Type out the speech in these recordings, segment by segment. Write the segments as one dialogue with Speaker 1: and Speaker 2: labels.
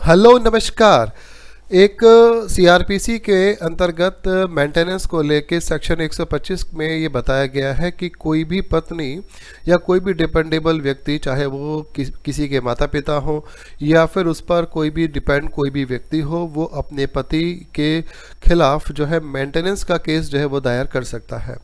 Speaker 1: Hello नमस्कार। एक CrPC के अंतर्गत मेंटेनेंस को लेके सेक्शन 125 में ये बताया गया है कि कोई भी पत्नी या कोई भी डिपेंडेबल व्यक्ति, चाहे वो किसी के माता पिता हो या फिर उस पर कोई भी डिपेंड कोई भी व्यक्ति हो, वो अपने पति के खिलाफ जो है मेंटेनेंस का केस जो है वो दायर कर सकता है।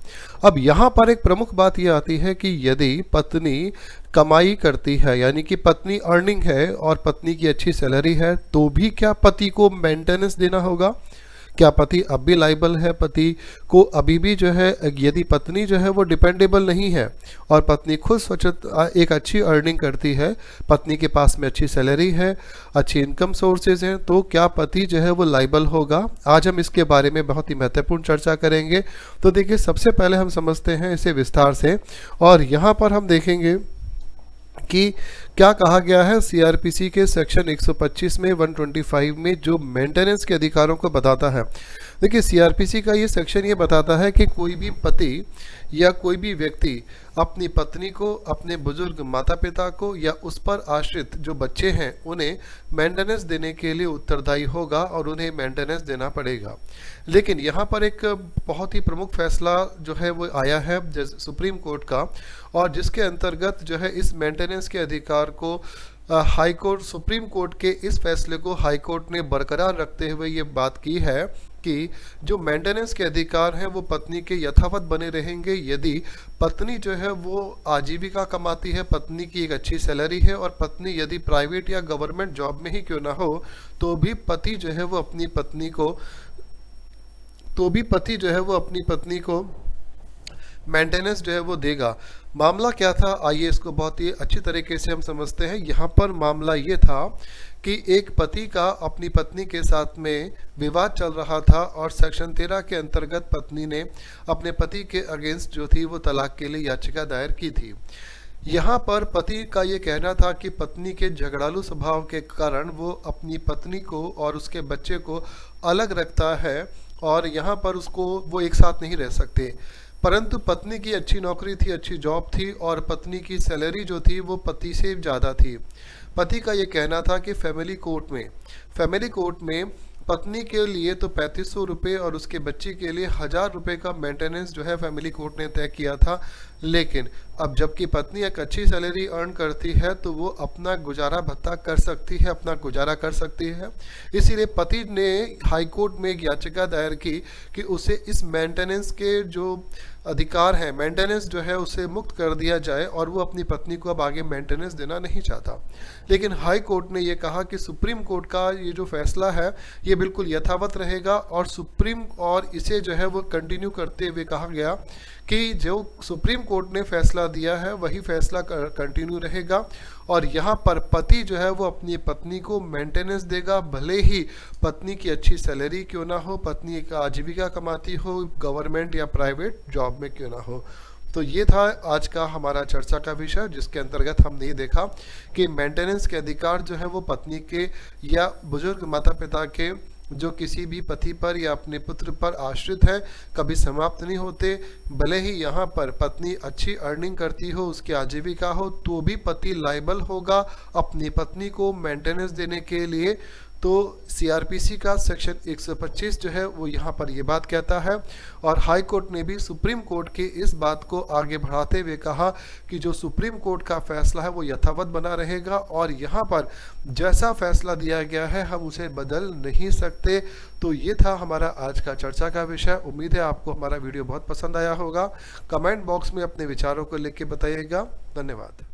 Speaker 1: अब यहाँ पर एक प्रमुख बात ये आती है कि यदि पत्नी कमाई करती है, यानी कि पत्नी अर्निंग है और पत्नी की अच्छी सैलरी है, तो भी क्या पति को मेंटेनेंस देना होगा? क्या पति अब भी लाइबल है? पति को अभी भी जो है, यदि पत्नी जो है वो डिपेंडेबल नहीं है और पत्नी खुद एक अच्छी अर्निंग करती है, पत्नी के पास में अच्छी सैलरी है, अच्छी इनकम सोर्सेज हैं, तो क्या पति जो है वो लाइबल होगा? आज हम इसके बारे में बहुत ही महत्वपूर्ण चर्चा करेंगे। तो देखिए, सबसे पहले हम समझते हैं इसे विस्तार से, और यहाँ पर हम देखेंगे कि क्या कहा गया है सीआरपीसी के सेक्शन 125 में 125 में, जो मेंटेनेंस के अधिकारों को बताता है। देखिए, सीआरपीसी का ये सेक्शन ये बताता है कि कोई भी पति या कोई भी व्यक्ति अपनी पत्नी को, अपने बुजुर्ग माता पिता को या उस पर आश्रित जो बच्चे हैं उन्हें मेंटेनेंस देने के लिए उत्तरदायी होगा और उन्हें मेंटेनेंस देना पड़ेगा। लेकिन यहाँ पर एक बहुत ही प्रमुख फैसला जो है वो आया है सुप्रीम कोर्ट का, और जिसके अंतर्गत जो है इस मेंटेनेंस के अधिकार को हाई कोर्ट, सुप्रीम कोर्ट के इस फैसले को हाई कोर्ट ने बरकरार रखते हुए ये बात की है कि जो मेंटेनेंस के अधिकार हैं वो पत्नी के यथावत बने रहेंगे यदि पत्नी जो है वो आजीविका कमाती है, पत्नी की एक अच्छी सैलरी है, और पत्नी यदि प्राइवेट या गवर्नमेंट जॉब में ही क्यों ना हो, तो भी पति जो है वो अपनी पत्नी को मेंटेनेंस जो है वो देगा। मामला क्या था, आइए इसको बहुत ही अच्छी तरीके से हम समझते हैं। यहाँ पर मामला ये था कि एक पति का अपनी पत्नी के साथ में विवाद चल रहा था और सेक्शन 13 के अंतर्गत पत्नी ने अपने पति के अगेंस्ट जो थी वो तलाक के लिए याचिका दायर की थी। यहाँ पर पति का ये कहना था कि पत्नी के झगड़ालू स्वभाव के कारण वो अपनी पत्नी को और उसके बच्चे को अलग रखता है और यहाँ पर उसको वो एक साथ नहीं रह सकते। परंतु पत्नी की अच्छी नौकरी थी, अच्छी जॉब थी, और पत्नी की सैलरी जो थी वो पति से ज़्यादा थी। पति का ये कहना था कि फैमिली कोर्ट में पत्नी के लिए तो 3500 रुपये और उसके बच्चे के लिए 1000 रुपये का मेंटेनेंस जो है फैमिली कोर्ट ने तय किया था। लेकिन अब जबकि पत्नी एक अच्छी सैलरी अर्न करती है तो वो अपना गुजारा भत्ता कर सकती है, अपना गुजारा कर सकती है। इसीलिए पति ने हाई कोर्ट में एक याचिका दायर की कि उसे इस मेंटेनेंस के जो अधिकार है, मेंटेनेंस जो है उसे मुक्त कर दिया जाए, और वो अपनी पत्नी को अब आगे मेंटेनेंस देना नहीं चाहता। लेकिन हाई कोर्ट ने ये कहा कि सुप्रीम कोर्ट का ये जो फैसला है ये बिल्कुल यथावत रहेगा, और इसे जो है वो कंटिन्यू करते हुए कहा गया कि जो सुप्रीम कोर्ट ने फैसला दिया है वही फैसला कंटिन्यू रहेगा, और यहाँ पर पति जो है वो अपनी पत्नी को मेंटेनेंस देगा, भले ही पत्नी की अच्छी सैलरी क्यों ना हो, पत्नी एक आजीविका कमाती हो, गवर्नमेंट या प्राइवेट जॉब में क्यों ना हो। तो ये था आज का हमारा चर्चा का विषय, जिसके अंतर्गत हमने ये देखा कि मेंटेनेंस के अधिकार जो है वो पत्नी के या बुजुर्ग माता पिता के जो किसी भी पति पर या अपने पुत्र पर आश्रित है कभी समाप्त नहीं होते। भले ही यहाँ पर पत्नी अच्छी अर्निंग करती हो, उसकी आजीविका हो, तो भी पति लायबल होगा अपनी पत्नी को मेंटेनेंस देने के लिए। तो सीआरपीसी का सेक्शन 125 जो है वो यहाँ पर ये बात कहता है, और हाई कोर्ट ने भी सुप्रीम कोर्ट के इस बात को आगे बढ़ाते हुए कहा कि जो सुप्रीम कोर्ट का फैसला है वो यथावत बना रहेगा, और यहाँ पर जैसा फैसला दिया गया है हम उसे बदल नहीं सकते। तो ये था हमारा आज का चर्चा का विषय। उम्मीद है आपको हमारा वीडियो बहुत पसंद आया होगा। कमेंट बॉक्स में अपने विचारों को लिख के बताइएगा। धन्यवाद।